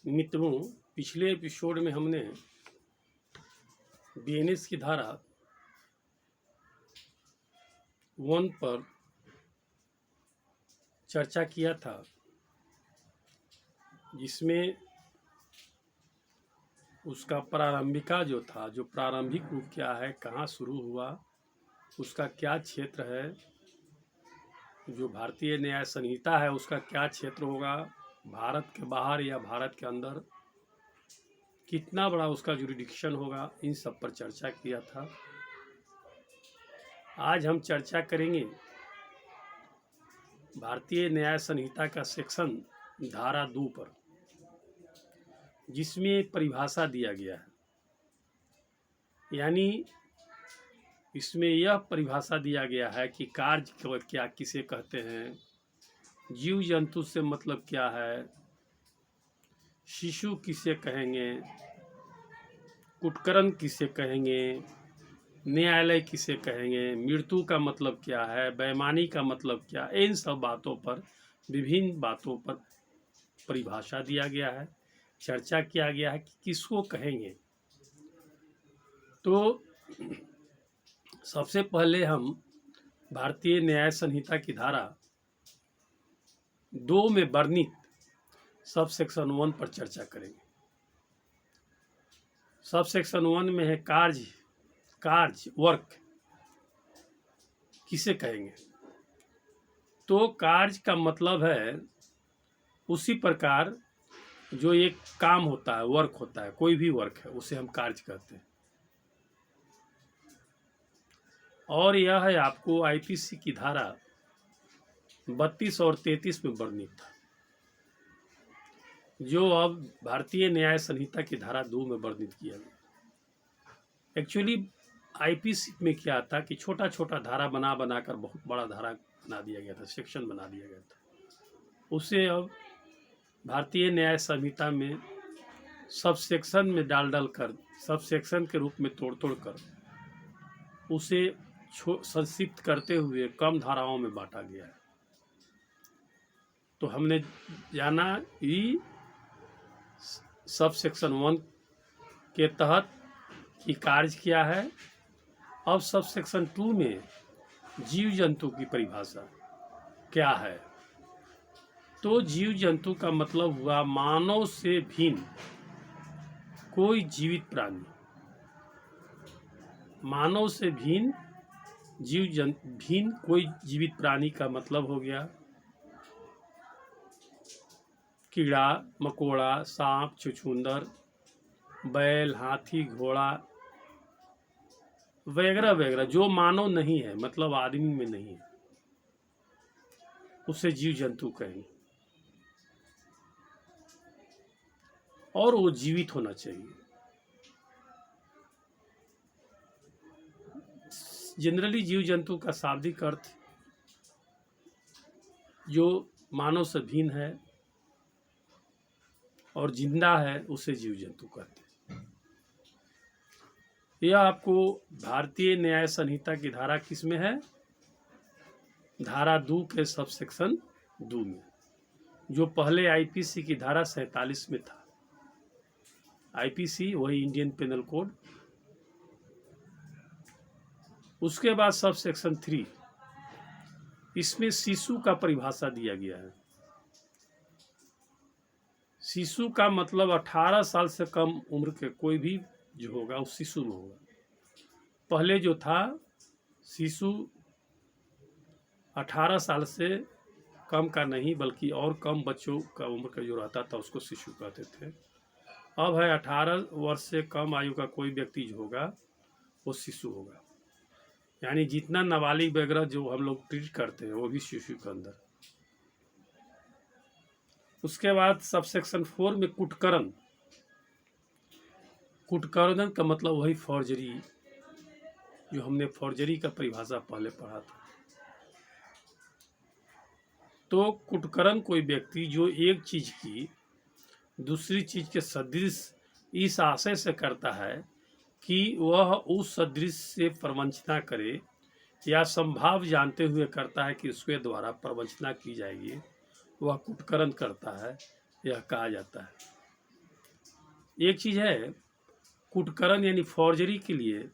मित्रों, पिछले एपिसोड में हमने बीएनएस की धारा 1 पर चर्चा किया था, जिसमें उसका प्रारंभिका जो प्रारंभिक रूप क्या है, कहाँ शुरू हुआ, उसका क्या क्षेत्र है, जो भारतीय न्याय संहिता है उसका क्या क्षेत्र होगा, भारत के बाहर या भारत के अंदर कितना बड़ा उसका जुरिडिक्शन होगा, इन सब पर चर्चा किया था। आज हम चर्चा करेंगे भारतीय न्याय संहिता का सेक्शन धारा 2 पर, जिसमें परिभाषा दिया गया है। यानी इसमें यह परिभाषा दिया गया है कि कार्य क्या किसे कहते हैं, जीव जंतु से मतलब क्या है, शिशु किसे कहेंगे, कुटकर्म किसे कहेंगे, न्यायालय किसे कहेंगे, मृत्यु का मतलब क्या है, बेईमानी का मतलब क्या है, इन सब बातों पर, विभिन्न बातों पर परिभाषा दिया गया है, चर्चा किया गया है कि किसको कहेंगे। तो सबसे पहले हम भारतीय न्याय संहिता की धारा 2 में वर्णित सब सेक्शन 1 पर चर्चा करेंगे। सब सेक्शन 1 में है कार्य वर्क किसे कहेंगे। तो कार्य का मतलब है उसी प्रकार जो एक काम होता है, वर्क होता है, कोई भी वर्क है उसे हम कार्य कहते हैं। और यह है आपको आईपीसी की धारा 32 और 33 में वर्णित था, जो अब भारतीय न्याय संहिता की धारा 2 में वर्णित किया गया। एक्चुअली आईपीसी में क्या था कि छोटा छोटा धारा बनाकर बहुत बड़ा धारा बना दिया गया था, सेक्शन बना दिया गया था। उसे अब भारतीय न्याय संहिता में सब सेक्शन में डाल कर, सब सेक्शन के रूप में तोड़ कर उसे संक्षिप्त करते हुए कम धाराओं में बांटा गया है। तो हमने जाना कि सब सेक्शन 1 के तहत कि कार्य क्या है। अब सब सेक्शन 2 में जीव जंतु की परिभाषा क्या है। तो जीव जंतु का मतलब हुआ मानव से भिन्न कोई जीवित प्राणी। मानव से भिन्न भिन्न कोई जीवित प्राणी का मतलब हो गया कीड़ा मकोड़ा, सांप, छुछुंदर, बैल, हाथी, घोड़ा वगैरह वगैरह, जो मानव नहीं है, मतलब आदमी में नहीं है, उसे जीव जंतु कहेंगे। और वो जीवित होना चाहिए। जनरली जीव जंतु का शाब्दिक अर्थ जो मानव से भिन्न है और जिंदा है उसे जीव जंतु कहते हैं। यह आपको भारतीय न्याय संहिता की धारा किस में है, धारा 2 के सब सेक्शन 2 में, जो पहले आईपीसी की धारा 47 में था। आईपीसी वही इंडियन पेनल कोड। उसके बाद सब सेक्शन 3, इसमें शिशु का परिभाषा दिया गया है। शिशु का मतलब 18 साल से कम उम्र के कोई भी जो होगा उस शिशु में होगा। पहले जो था शिशु 18 साल से कम का नहीं बल्कि और कम बच्चों का उम्र का जो रहता था उसको शिशु कहते थे। अब है 18 वर्ष से कम आयु का कोई व्यक्ति जो होगा वो शिशु होगा। यानी जितना नाबालिग वगैरह जो हम लोग ट्रीट करते हैं वो भी शिशु के अंदर। उसके बाद सब सेक्शन 4 में कुटकर्म का मतलब वही फॉर्जरी, जो हमने फॉर्जरी का परिभाषा पहले पढ़ा था। तो कुटकर्म कोई व्यक्ति जो एक चीज की दूसरी चीज के सदृश इस आशय से करता है कि वह उस सदृश से प्रवंचना करे या संभाव जानते हुए करता है कि उसके द्वारा प्रवंचना की जाएगी, वह कुटकर्म करता है, यह कहा जाता है। एक चीज़ है, कुटकरन यानी फॉर्जरी के लिए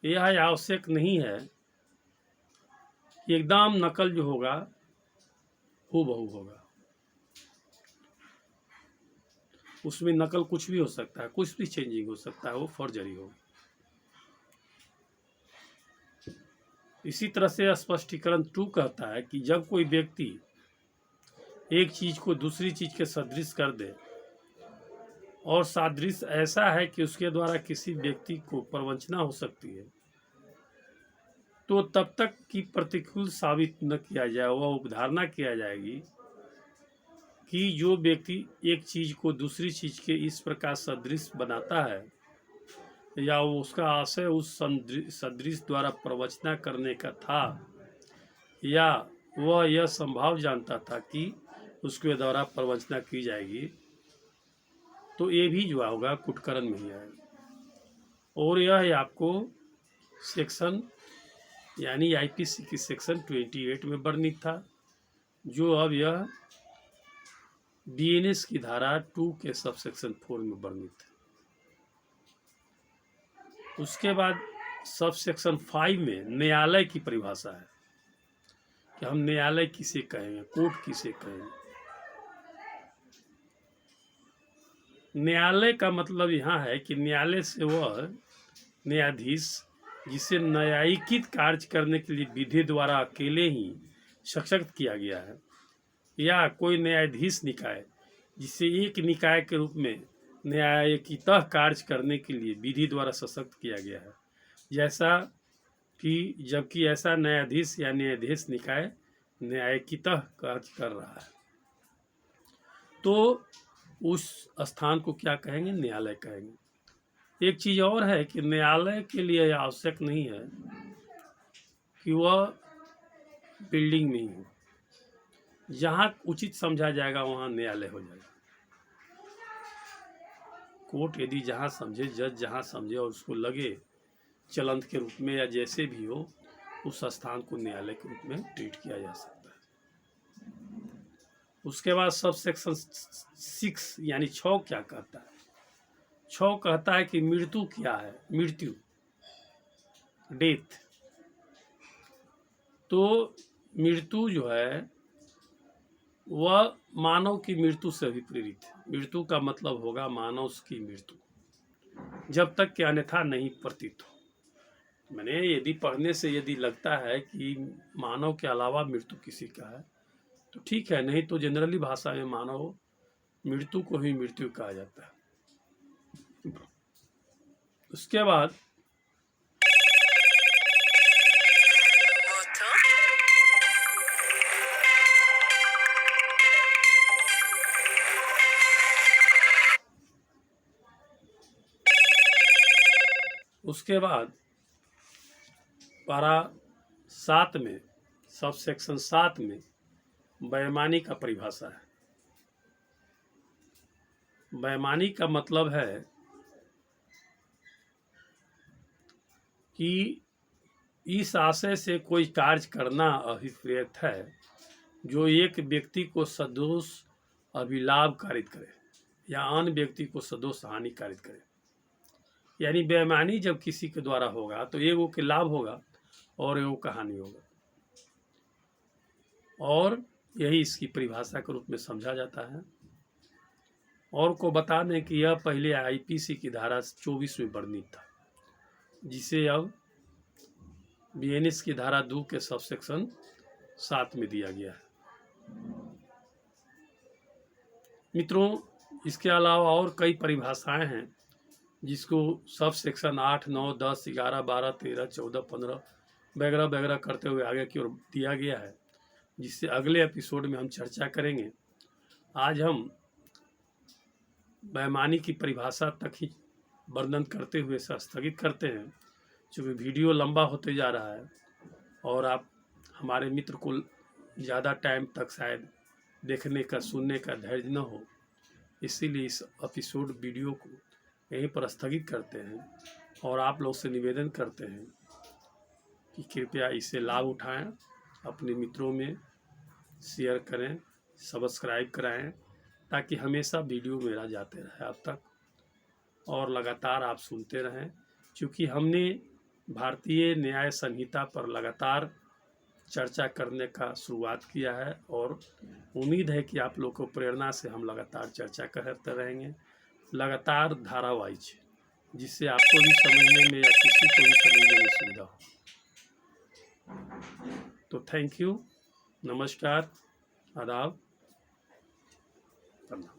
यह आवश्यक नहीं है कि एकदम नकल जो होगा हूबहू होगा। उसमें नकल कुछ भी हो सकता है, कुछ भी चेंजिंग हो सकता है, वो फॉर्जरी होगा। इसी तरह से स्पष्टीकरण 2 कहता है कि जब कोई व्यक्ति एक चीज को दूसरी चीज के सदृश कर दे और सादृश्य ऐसा है कि उसके द्वारा किसी व्यक्ति को प्रवंचना हो सकती है, तो तब तक कि प्रतिकूल साबित न किया जाए, वह उपधारणा किया जाएगी कि जो व्यक्ति एक चीज को दूसरी चीज के इस प्रकार सदृश बनाता है या उसका आशय उस सदृश द्वारा प्रवचना करने का था, या वह यह संभाव जानता था कि उसके द्वारा प्रवचना की जाएगी, तो ये भी जो होगा कुटकरन में ही आएगा। और यह आपको सेक्शन यानी आईपीसी की सेक्शन 28 में वर्णित था, जो अब यह बीएनएस की धारा 2 के सब सेक्शन 4 में वर्णित है। उसके बाद सब सेक्शन 5 में न्यायालय की परिभाषा है कि हम न्यायालय किसे कहेंगे, कोर्ट किसे कहेंगे। न्यायालय का मतलब यहाँ है कि न्यायालय से वह न्यायाधीश जिसे न्यायिक कार्य करने के लिए विधि द्वारा अकेले ही सशक्त किया गया है, या कोई न्यायाधीश निकाय जिसे एक निकाय के रूप में न्यायिकतः कार्य करने के लिए विधि द्वारा सशक्त किया गया है, जैसा कि जबकि ऐसा न्यायाधीश या न्यायाधीश निकाय न्यायिकतः कार्य कर रहा है, तो उस स्थान को क्या कहेंगे, न्यायालय कहेंगे। एक चीज़ और है कि न्यायालय के लिए यह आवश्यक नहीं है कि वह बिल्डिंग में ही हो, जहाँ उचित समझा जाएगा वहाँ न्यायालय हो जाएगा। कोर्ट यदि जहाँ समझे, जज जहाँ समझे और उसको लगे चलंत के रूप में या जैसे भी हो, उस स्थान को न्यायालय के रूप में ट्रीट किया जा सकता है। उसके बाद सब सेक्शन 6 यानी 6 क्या कहता है? 6 कहता है कि मृत्यु क्या है, मृत्यु, डेथ। तो मृत्यु जो है वह मानव की मृत्यु से भी प्रेरित है। मृत्यु का मतलब होगा मानव की मृत्यु, जब तक कि अन्यथा नहीं प्रतीत हो। मैंने यदि पढ़ने से यदि लगता है कि मानव के अलावा मृत्यु किसी का है तो ठीक है, नहीं तो जनरली भाषा में मानव मृत्यु को ही मृत्यु कहा जाता है। उसके बाद पारा 7 में सब सेक्शन 7 में बेईमानी का परिभाषा है। बेईमानी का मतलब है कि इस आशय से कोई कार्य करना अभिप्रेत है जो एक व्यक्ति को सदोष अभिलाभ कारित करे या अन्य व्यक्ति को सदोष हानि कारित करे। यानी बेईमानी जब किसी के द्वारा होगा तो एगो के लाभ होगा और एगो का हानि होगा, और यही इसकी परिभाषा के रूप में समझा जाता है। और को बता दें कि यह पहले आईपीसी की धारा 24 में वर्णित था, जिसे अब बीएनएस की धारा 2 के सब सेक्शन 7 में दिया गया है। मित्रों, इसके अलावा और कई परिभाषाएं हैं जिसको सब सेक्शन 8, 9, 10, 11, 12, 13, 14, 15 वगैरह वगैरह करते हुए आगे की ओर दिया गया है, जिससे अगले एपिसोड में हम चर्चा करेंगे। आज हम बेईमानी की परिभाषा तक ही वर्णन करते हुए स्थगित करते हैं, क्योंकि वीडियो लंबा होते जा रहा है और आप हमारे मित्र को ज़्यादा टाइम तक शायद देखने का, सुनने का धैर्य न हो, इसीलिए इस एपिसोड वीडियो को यहीं पर स्थगित करते हैं और आप लोग से निवेदन करते हैं कि कृपया इससे लाभ उठाएं, अपने मित्रों में शेयर करें, सब्सक्राइब कराएं, ताकि हमेशा वीडियो मेरा जाते रहे आप तक। और लगातार आप सुनते रहें, क्योंकि हमने भारतीय न्याय संहिता पर लगातार चर्चा करने का शुरुआत किया है और उम्मीद है कि आप लोग को प्रेरणा से हम लगातार चर्चा करते रहेंगे, लगातार धारावाहिक, जिससे आपको भी समझने में या किसी को भी समझने में सुविधा हो। तो थैंक यू, नमस्कार, आदाब, प्रणाम।